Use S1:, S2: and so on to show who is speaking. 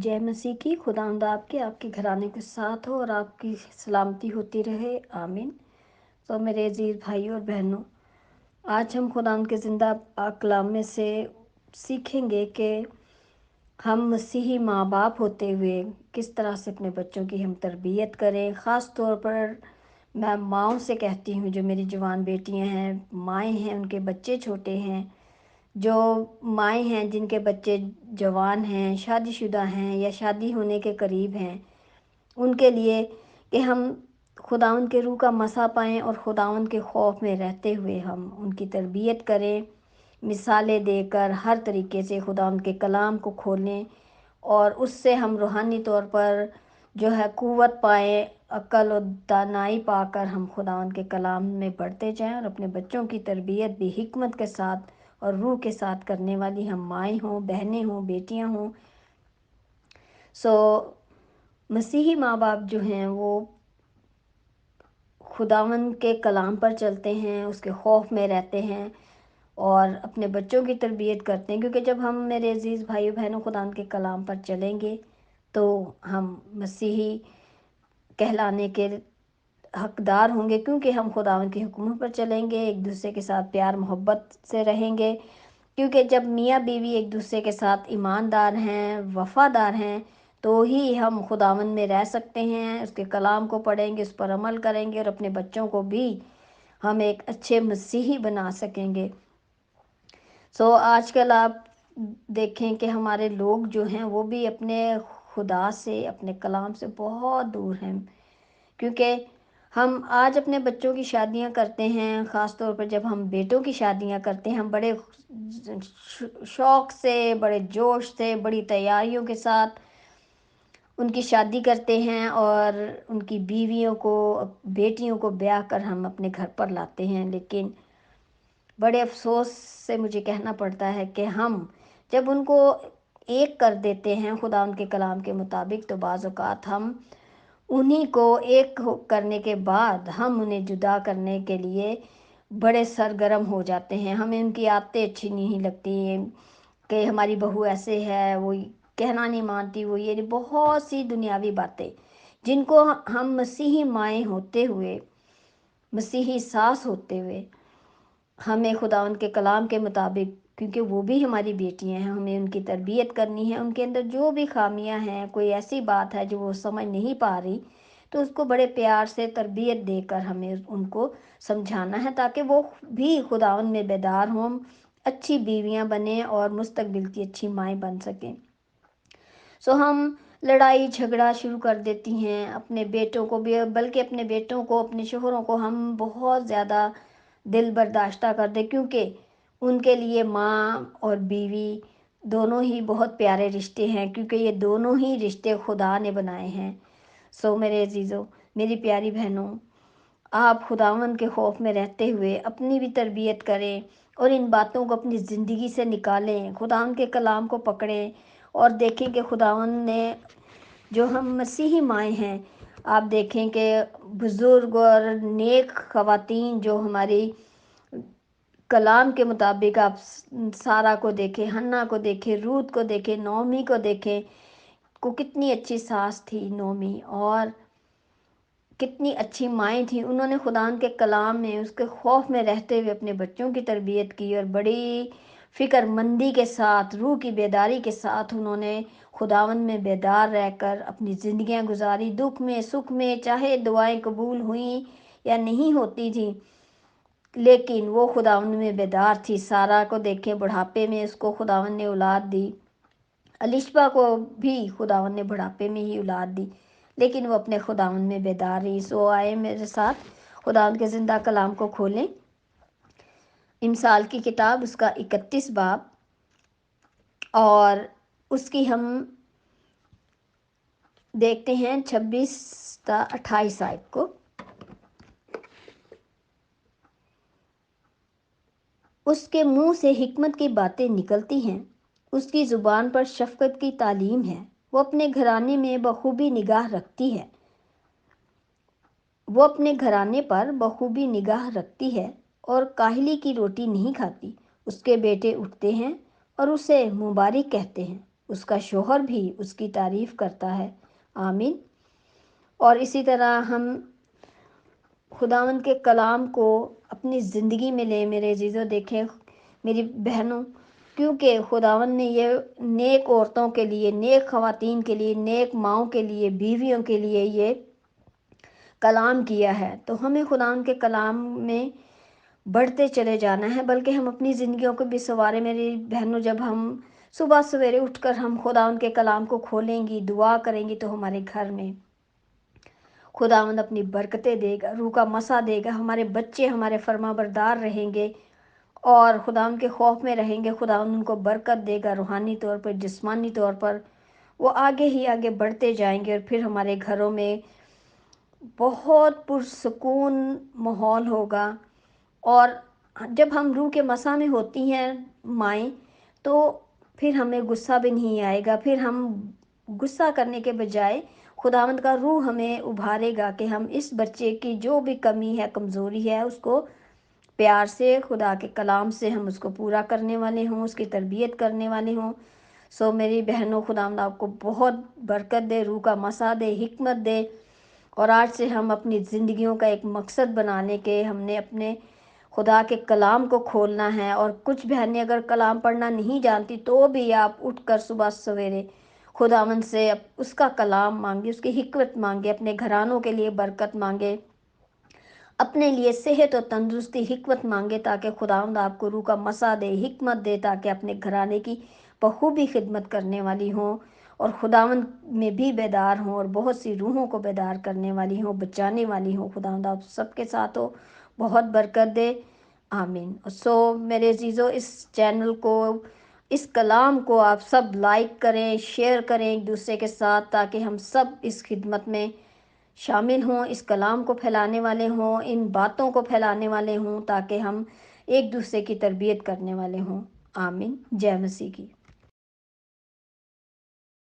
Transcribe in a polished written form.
S1: जय मसीह की। खुदावंद आपके घराने के साथ हो और आपकी सलामती होती रहे, आमीन। तो मेरे अजीज़ भाइयों और बहनों, आज हम खुदावंद के ज़िंदा पाक कलाम में से सीखेंगे कि हम मसीही माँ बाप होते हुए किस तरह से अपने बच्चों की हम तरबियत करें। ख़ास तौर पर मैं माँओं से कहती हूँ, जो मेरी जवान बेटियाँ हैं, माएँ हैं, उनके बच्चे छोटे हैं, जो माएँ हैं जिनके बच्चे जवान हैं, शादीशुदा हैं या शादी होने के करीब हैं, उनके लिए कि हम खुदावंद के रूह का मसा पाएँ और खुदावंद के खौफ में रहते हुए हम उनकी तरबियत करें, मिसालें देकर हर तरीके से खुदावंद के कलाम को खोलें और उससे हम रूहानी तौर पर जो है क़ुव्वत पाएँ, अक्ल और दानाई पाकर हम खुदावंद के कलाम में बढ़ते जाएँ और अपने बच्चों की तरबियत भी हिकमत के साथ और रूह के साथ करने वाली हम माएँ हों, बहनें हों, बेटियाँ हों। मसीही माँ बाप जो हैं वो खुदावंद के कलाम पर चलते हैं, उसके खौफ में रहते हैं और अपने बच्चों की तरबियत करते हैं, क्योंकि जब हम मेरे अजीज़ भाइयों बहनों खुदावंद के कलाम पर चलेंगे तो हम मसीही कहलाने के हकदार होंगे, क्योंकि हम खुदावंद के हुक्मों पर चलेंगे, एक दूसरे के साथ प्यार मोहब्बत से रहेंगे। क्योंकि जब मियाँ बीवी एक दूसरे के साथ ईमानदार हैं, वफ़ादार हैं, तो ही हम खुदावंद में रह सकते हैं। उसके कलाम को पढ़ेंगे, उस पर अमल करेंगे और अपने बच्चों को भी हम एक अच्छे मसीही बना सकेंगे। आजकल आप देखें कि हमारे लोग जो हैं वो भी अपने खुदा से, अपने कलाम से बहुत दूर हैं, क्योंकि हम आज अपने बच्चों की शादियां करते हैं। ख़ास तौर पर जब हम बेटों की शादियां करते हैं, हम बड़े शौक़ से, बड़े जोश से, बड़ी तैयारियों के साथ उनकी शादी करते हैं और उनकी बीवियों को, बेटियों को ब्याह कर हम अपने घर पर लाते हैं। लेकिन बड़े अफसोस से मुझे कहना पड़ता है कि हम जब उनको एक कर देते हैं खुदा उनके कलाम के मुताबिक, तो बाज़ औक़ात हम उन्हीं को एक करने के बाद हम उन्हें जुदा करने के लिए बड़े सरगर्म हो जाते हैं। हमें उनकी आदतें अच्छी नहीं लगती कि हमारी बहू ऐसे है, वो कहना नहीं मानती, वो ये बहुत सी दुनियावी बातें जिनको हम मसीही माएँ होते हुए, मसीही सास होते हुए हमें खुदावंद के कलाम के मुताबिक, क्योंकि वो भी हमारी बेटियां हैं, हमें उनकी तरबियत करनी है। उनके अंदर जो भी खामियां हैं, कोई ऐसी बात है जो वो समझ नहीं पा रही, तो उसको बड़े प्यार से तरबियत देकर हमें उनको समझाना है, ताकि वो भी खुदावंद में बेदार हों, अच्छी बीवियां बने और मुस्तकबिल की अच्छी माएँ बन सकें। हम लड़ाई झगड़ा शुरू कर देती हैं अपने बेटों को भी, बल्कि अपने बेटों को, अपने शोहरों को हम बहुत ज़्यादा दिल बर्दाश्ता कर दें, क्योंकि उनके लिए माँ और बीवी दोनों ही बहुत प्यारे रिश्ते हैं, क्योंकि ये दोनों ही रिश्ते खुदा ने बनाए हैं। मेरे अजीज़ों, मेरी प्यारी बहनों, आप खुदावंद के खौफ में रहते हुए अपनी भी तरबियत करें और इन बातों को अपनी ज़िंदगी से निकालें। खुदावंद के कलाम को पकड़ें और देखें कि खुदावंद ने, जो हम मसीही माएँ हैं, आप देखें कि बुज़ुर्ग और नेक ख़वातीन जो हमारी कलाम के मुताबिक, आप सारा को देखें, हन्ना को देखें, रूत को देखें, नोमी को देखें, को कितनी अच्छी सास थी नोमी और कितनी अच्छी माएँ थी। उन्होंने खुदावंद के कलाम में, उसके खौफ में रहते हुए अपने बच्चों की तरबियत की और बड़ी फ़िक्रमंदी के साथ, रूह की बेदारी के साथ उन्होंने खुदावंद में बेदार रहकर अपनी ज़िंदगियाँ गुजारी, दुख में सुख में, चाहे दुआएं कबूल हुई या नहीं होती थी, लेकिन वो खुदावंद में बेदार थी। सारा को देखें, बुढ़ापे में उसको खुदावंद ने औलाद दी। अलिशबा को भी खुदावंद ने बुढ़ापे में ही औलाद दी, लेकिन वो अपने खुदावंद में बेदार रही। आए मेरे साथ खुदावंद के ज़िंदा कलाम को खोलें, इमसाल की किताब, उसका 31 बाब और उसकी हम देखते हैं 26-28 आयत को। उसके मुंह से हिकमत की बातें निकलती हैं, उसकी ज़ुबान पर शफ़क़त की तालीम है। वो अपने घराने में बखूबी निगाह रखती है, वो अपने घराने पर बखूबी निगाह रखती है और काहली की रोटी नहीं खाती। उसके बेटे उठते हैं और उसे मुबारक कहते हैं, اس کا شوہر بھی اس کی تعریف کرتا ہے۔ آمین۔ اور اسی طرح ہم خداوند کے کلام کو اپنی زندگی میں لیں میرے عزیزو۔ دیکھیں میری بہنوں، کیونکہ خداوند نے یہ نیک عورتوں کے لیے، نیک خواتین کے لیے، نیک ماؤں کے لیے، بیویوں کے لیے یہ کلام کیا ہے، تو ہمیں خداوند کے کلام میں بڑھتے چلے جانا ہے، بلکہ ہم اپنی زندگیوں کو بھی سنواریں میری بہنوں۔ جب ہم صبح سویرے اٹھ کر ہم خداوند کے کلام کو کھولیں گی، دعا کریں گی، تو ہمارے گھر میں خداوند اپنی برکتیں دے گا، روح کا مسا دے گا، ہمارے بچے ہمارے فرما بردار رہیں گے اور خداوند کے خوف میں رہیں گے۔ خداوند ان کو برکت دے گا، روحانی طور پر، جسمانی طور پر وہ آگے ہی آگے بڑھتے جائیں گے، اور پھر ہمارے گھروں میں بہت پرسکون ماحول ہوگا۔ اور جب ہم روح کے مسا میں ہوتی ہیں مائیں، تو پھر ہمیں غصہ بھی نہیں آئے گا، پھر ہم غصہ کرنے کے بجائے خداوند کا روح ہمیں ابھارے گا کہ ہم اس بچے کی جو بھی کمی ہے، کمزوری ہے، اس کو پیار سے خدا کے کلام سے ہم اس کو پورا کرنے والے ہوں، اس کی تربیت کرنے والے ہوں۔ سو میری بہنوں، خداوند آپ کو بہت برکت دے، روح کا مسا دے، حکمت دے، اور آج سے ہم اپنی زندگیوں کا ایک مقصد بنانے کے ہم نے اپنے خدا کے کلام کو کھولنا ہے۔ اور کچھ بہنیں اگر کلام پڑھنا نہیں جانتی تو بھی آپ اٹھ کر صبح سویرے خداوند سے اس کا کلام مانگے، اس کی حکمت مانگے، اپنے گھرانوں کے لیے برکت مانگے، اپنے لیے صحت و تندرستی حکمت مانگے، تاکہ خداوند آپ کو روح کا مسا دے، حکمت دے، تاکہ اپنے گھرانے کی بخوبی خدمت کرنے والی ہوں اور خداوند میں بھی بیدار ہوں، اور بہت سی روحوں کو بیدار کرنے والی ہوں، بچانے والی ہوں۔ خداوند آپ سب کے ساتھ ہو، بہت برکت دے۔ آمین۔ سو میرے عزیزو، اس چینل کو، اس کلام کو آپ سب لائک کریں، شیئر کریں ایک دوسرے کے ساتھ، تاکہ ہم سب اس خدمت میں شامل ہوں، اس کلام کو پھیلانے والے ہوں، ان باتوں کو پھیلانے والے ہوں، تاکہ ہم ایک دوسرے کی تربیت کرنے والے ہوں۔ آمین۔ جے مسیح کی۔